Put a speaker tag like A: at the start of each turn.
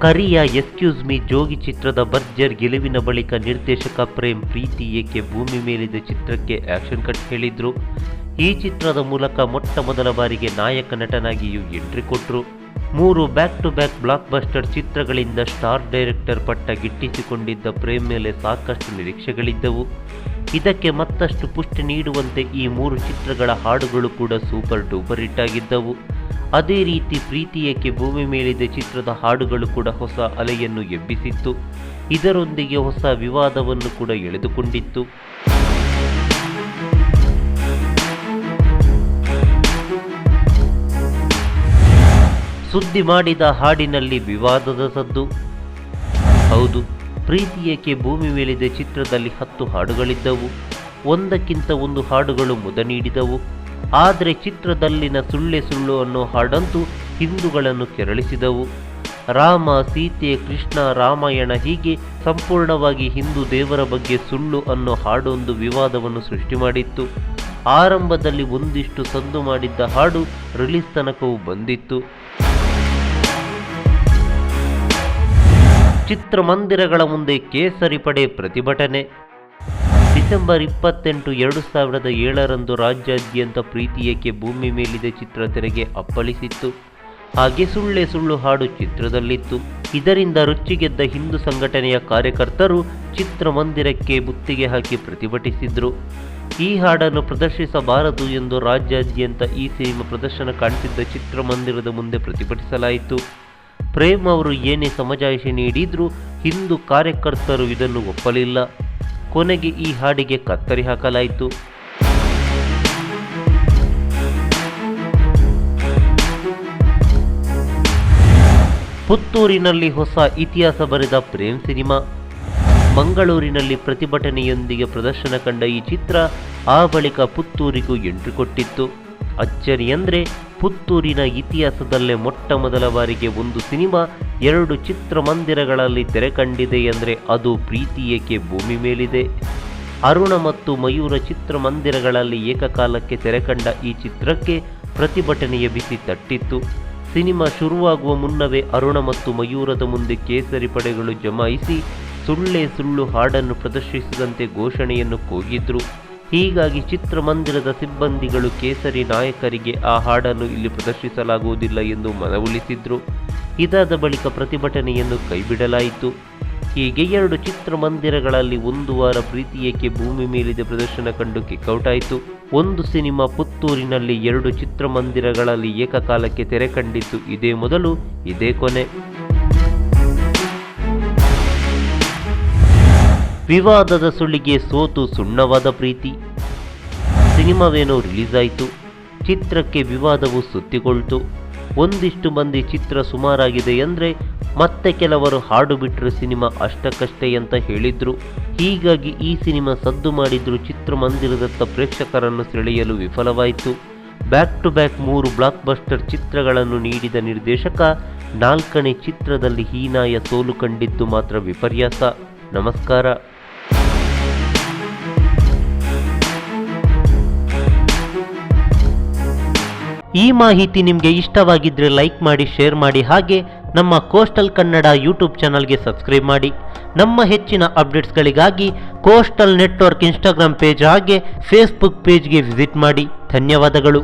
A: ಕರಿಯ excuse me ಜೋಗಿ ಚಿತ್ರದ ಭರ್ಜರ್ ಗೆಲುವಿನ ಬಳಿಕ ನಿರ್ದೇಶಕ ಪ್ರೇಮ್ ಪ್ರೀತಿ ಏಕೆ ಭೂಮಿ ಮೇಲಿದೆ ಚಿತ್ರಕ್ಕೆ ಆಕ್ಷನ್ ಕಟ್ ಹೇಳಿದ್ರು. ಈ ಚಿತ್ರದ ಮೂಲಕ ಮೊಟ್ಟ ಮೊದಲ ಬಾರಿಗೆ ನಾಯಕ ನಟನಾಗಿಯೂ ಎಂಟ್ರಿ ಕೊಟ್ಟರು. 3 back to back blockbuster ಚಿತ್ರಗಳಿಂದ ಸ್ಟಾರ್ ಡೈರೆಕ್ಟರ್ ಪಟ್ಟ ಗಿಟ್ಟಿಸಿಕೊಂಡಿದ್ದ ಪ್ರೇಮ್ ಮೇಲೆ ಸಾಕಷ್ಟು ನಿರೀಕ್ಷೆಗಳಿದ್ದವು. ಇದಕ್ಕೆ ಮತ್ತಷ್ಟು ಪುಷ್ಟಿ ನೀಡುವಂತೆ ಈ 3 ಚಿತ್ರಗಳ ಹಾಡುಗಳು ಕೂಡ ಸೂಪರ್ ಡೂಪರ್ ಹಿಟ್ ಆಗಿದ್ದವು. ಅದೇ ರೀತಿ ಪ್ರೀತಿ ಏಕೆ ಭೂಮಿ ಮೇಲಿದೆ ಚಿತ್ರದ ಹಾಡುಗಳು ಕೂಡ ಹೊಸ ಅಲೆಯನ್ನು ಎಬ್ಬಿಸಿತ್ತು. ಇದರೊಂದಿಗೆ ಹೊಸ ವಿವಾದವನ್ನು ಕೂಡ ಎಳೆದುಕೊಂಡಿತ್ತು. ಸುದ್ದಿ ಮಾಡಿದ ಹಾಡಿನಲ್ಲಿ ವಿವಾದದ ಸದ್ದು. ಹೌದು, ಪ್ರೀತಿ ಏಕೆ ಭೂಮಿ ಮೇಲಿದೆ ಚಿತ್ರದಲ್ಲಿ 10 ಹಾಡುಗಳಿದ್ದವು. ಒಂದಕ್ಕಿಂತ ಒಂದು ಹಾಡುಗಳು ಮುದ ನೀಡಿದವು. ಆದರೆ ಚಿತ್ರದಲ್ಲಿನ ಸುಳ್ಳೆ ಸುಳ್ಳು ಅನ್ನೋ ಹಾಡಂತೂ ಹಿಂದೂಗಳನ್ನು ಕೆರಳಿಸಿದವು. ರಾಮ, ಸೀತೆ, ಕೃಷ್ಣ, ರಾಮಾಯಣ ಹೀಗೆ ಸಂಪೂರ್ಣವಾಗಿ ಹಿಂದೂ ದೇವರ ಬಗ್ಗೆ ಸುಳ್ಳು ಅನ್ನೋ ಹಾಡೊಂದು ವಿವಾದವನ್ನು ಸೃಷ್ಟಿ ಮಾಡಿತ್ತು. ಆರಂಭದಲ್ಲಿ ಒಂದಿಷ್ಟು ಸದ್ದು ಮಾಡಿದ್ದ ಹಾಡು ರಿಲೀಸ್ ತನಕವೂ ಬಂದಿತ್ತು. ಚಿತ್ರಮಂದಿರಗಳ ಮುಂದೆ ಕೇಸರಿ ಪಡೆ ಪ್ರತಿಭಟನೆ. ಡಿಸೆಂಬರ್ 28, 2007ರಂದು ರಾಜ್ಯಾದ್ಯಂತ ಪ್ರೀತಿ ಏಕೆ ಭೂಮಿ ಮೇಲಿದೆ ಚಿತ್ರ ತೆರೆಗೆ ಅಪ್ಪಳಿಸಿತ್ತು. ಹಾಗೆ ಸುಳ್ಳೆ ಸುಳ್ಳು ಹಾಡು ಚಿತ್ರದಲ್ಲಿತ್ತು. ಇದರಿಂದ ರುಚಿಗೆದ್ದ ಹಿಂದೂ ಸಂಘಟನೆಯ ಕಾರ್ಯಕರ್ತರು ಚಿತ್ರಮಂದಿರಕ್ಕೆ ಮುತ್ತಿಗೆ ಹಾಕಿ ಪ್ರತಿಭಟಿಸಿದ್ರು. ಈ ಹಾಡನ್ನು ಪ್ರದರ್ಶಿಸಬಾರದು ಎಂದು ರಾಜ್ಯಾದ್ಯಂತ ಈ ಸಿನಿಮಾ ಪ್ರದರ್ಶನ ಕಾಣ್ತಿದ್ದ ಚಿತ್ರಮಂದಿರದ ಮುಂದೆ ಪ್ರತಿಭಟಿಸಲಾಯಿತು. ಪ್ರೇಮ್ ಅವರು ಏನೇ ಸಮಜಾಯಿಷಿ ನೀಡಿದ್ರೂ ಹಿಂದೂ ಕಾರ್ಯಕರ್ತರು ಇದನ್ನು ಒಪ್ಪಲಿಲ್ಲ. ಕೊನೆಗೆ ಈ ಹಾಡಿಗೆ ಕತ್ತರಿ ಹಾಕಲಾಯಿತು. ಪುತ್ತೂರಿನಲ್ಲಿ ಹೊಸ ಇತಿಹಾಸ ಬರೆದ ಪ್ರೇಮ್ ಸಿನಿಮಾ. ಮಂಗಳೂರಿನಲ್ಲಿ ಪ್ರತಿಭಟನೆಯೊಂದಿಗೆ ಪ್ರದರ್ಶನ ಕಂಡ ಈ ಚಿತ್ರ ಆ ಬಳಿಕ ಪುತ್ತೂರಿಗೂ ಎಂಟ್ರಿ ಕೊಟ್ಟಿತ್ತು. ಅಚ್ಚರಿ ಅಂದರೆ ಪುತ್ತೂರಿನ ಇತಿಹಾಸದಲ್ಲೇ ಮೊಟ್ಟ ಮೊದಲ ಬಾರಿಗೆ ಒಂದು ಸಿನಿಮಾ 2 ಚಿತ್ರಮಂದಿರಗಳಲ್ಲಿ ತೆರೆ ಕಂಡಿದೆ ಎಂದರೆ ಅದು ಪ್ರೀತಿ ಏಕೆ ಭೂಮಿ ಮೇಲಿದೆ. ಅರುಣ ಮತ್ತು ಮಯೂರ ಚಿತ್ರಮಂದಿರಗಳಲ್ಲಿ ಏಕಕಾಲಕ್ಕೆ ತೆರೆ ಕಂಡ ಈ ಚಿತ್ರಕ್ಕೆ ಪ್ರತಿಭಟನೆಯ ಬಿಸಿ ತಟ್ಟಿತ್ತು. ಸಿನಿಮಾ ಶುರುವಾಗುವ ಮುನ್ನವೇ ಅರುಣ ಮತ್ತು ಮಯೂರದ ಮುಂದೆ ಕೇಸರಿ ಪಡೆಗಳು ಜಮಾಯಿಸಿ ಸುಳ್ಳೆ ಸುಳ್ಳು ಹಾಡನ್ನು ಪ್ರದರ್ಶಿಸದಂತೆ ಘೋಷಣೆಯನ್ನು ಕೂಗಿದ್ರು. ಹೀಗಾಗಿ ಚಿತ್ರಮಂದಿರದ ಸಿಬ್ಬಂದಿಗಳು ಕೇಸರಿ ನಾಯಕರಿಗೆ ಆ ಹಾಡನ್ನು ಇಲ್ಲಿ ಪ್ರದರ್ಶಿಸಲಾಗುವುದಿಲ್ಲ ಎಂದು ಮನವೊಲಿಸಿದ್ರು. ಇದಾದ ಬಳಿಕ ಪ್ರತಿಭಟನೆಯನ್ನು ಕೈಬಿಡಲಾಯಿತು. ಹೀಗೆ 2 ಚಿತ್ರಮಂದಿರಗಳಲ್ಲಿ 1 ವಾರ ಪ್ರೀತಿ ಏಕೆ ಭೂಮಿ ಮೇಲಿದೆ ಪ್ರದರ್ಶನ ಕಂಡು ಕಿಕ್ಔಟ್ ಆಯಿತು. ಒಂದು ಸಿನಿಮಾ ಪುತ್ತೂರಿನಲ್ಲಿ 2 ಚಿತ್ರಮಂದಿರಗಳಲ್ಲಿ ಏಕಕಾಲಕ್ಕೆ ತೆರೆ ಕಂಡಿದ್ದು ಇದೇ ಮೊದಲು, ಇದೇ ಕೊನೆ. ವಿವಾದದ ಸುಳಿಗೆ ಸೋತು ಸುಣ್ಣವಾದ ಪ್ರೀತಿ. ಸಿನಿಮಾವೇನೋ ರಿಲೀಸ್ ಆಯಿತು. ಚಿತ್ರಕ್ಕೆ ವಿವಾದವು ಸುತ್ತಿಕೊಳ್ತು. ಒಂದಿಷ್ಟು ಮಂದಿ ಚಿತ್ರ ಸುಮಾರಾಗಿದೆ ಅಂದರೆ ಮತ್ತೆ ಕೆಲವರು ಹಾಡು ಬಿಟ್ಟರು ಸಿನಿಮಾ ಅಷ್ಟಕ್ಕಷ್ಟೇ ಅಂತ ಹೇಳಿದ್ರು. ಹೀಗಾಗಿ ಈ ಸಿನಿಮಾ ಸದ್ದು ಮಾಡಿದ್ರು ಚಿತ್ರಮಂದಿರದತ್ತ ಪ್ರೇಕ್ಷಕರನ್ನು ಸೆಳೆಯಲು ವಿಫಲವಾಯಿತು. Back to back 3 blockbuster ಚಿತ್ರಗಳನ್ನು ನೀಡಿದ ನಿರ್ದೇಶಕ 4ನೇ ಚಿತ್ರದಲ್ಲಿ ಹೀನಾಯ ಸೋಲು ಕಂಡಿದ್ದು ಮಾತ್ರ ವಿಪರ್ಯಾಸ. ನಮಸ್ಕಾರ. ಈ ಮಾಹಿತಿ ನಿಮಗೆ ಇಷ್ಟವಾಗಿದ್ದರೆ ಲೈಕ್ ಮಾಡಿ, ಶೇರ್ ಮಾಡಿ, ಹಾಗೆ ನಮ್ಮ ಕೋಸ್ಟಲ್ ಕನ್ನಡ ಯೂಟ್ಯೂಬ್ ಚಾನಲ್ಗೆ ಸಬ್ಸ್ಕ್ರೈಬ್ ಮಾಡಿ. ನಮ್ಮ ಹೆಚ್ಚಿನ ಅಪ್ಡೇಟ್ಸ್ಗಳಿಗಾಗಿ ಕೋಸ್ಟಲ್ ನೆಟ್ವರ್ಕ್ ಇನ್ಸ್ಟಾಗ್ರಾಮ್ ಪೇಜ್ ಹಾಗೆ ಫೇಸ್ಬುಕ್ ಪೇಜ್ಗೆ ವಿಸಿಟ್ ಮಾಡಿ. ಧನ್ಯವಾದಗಳು.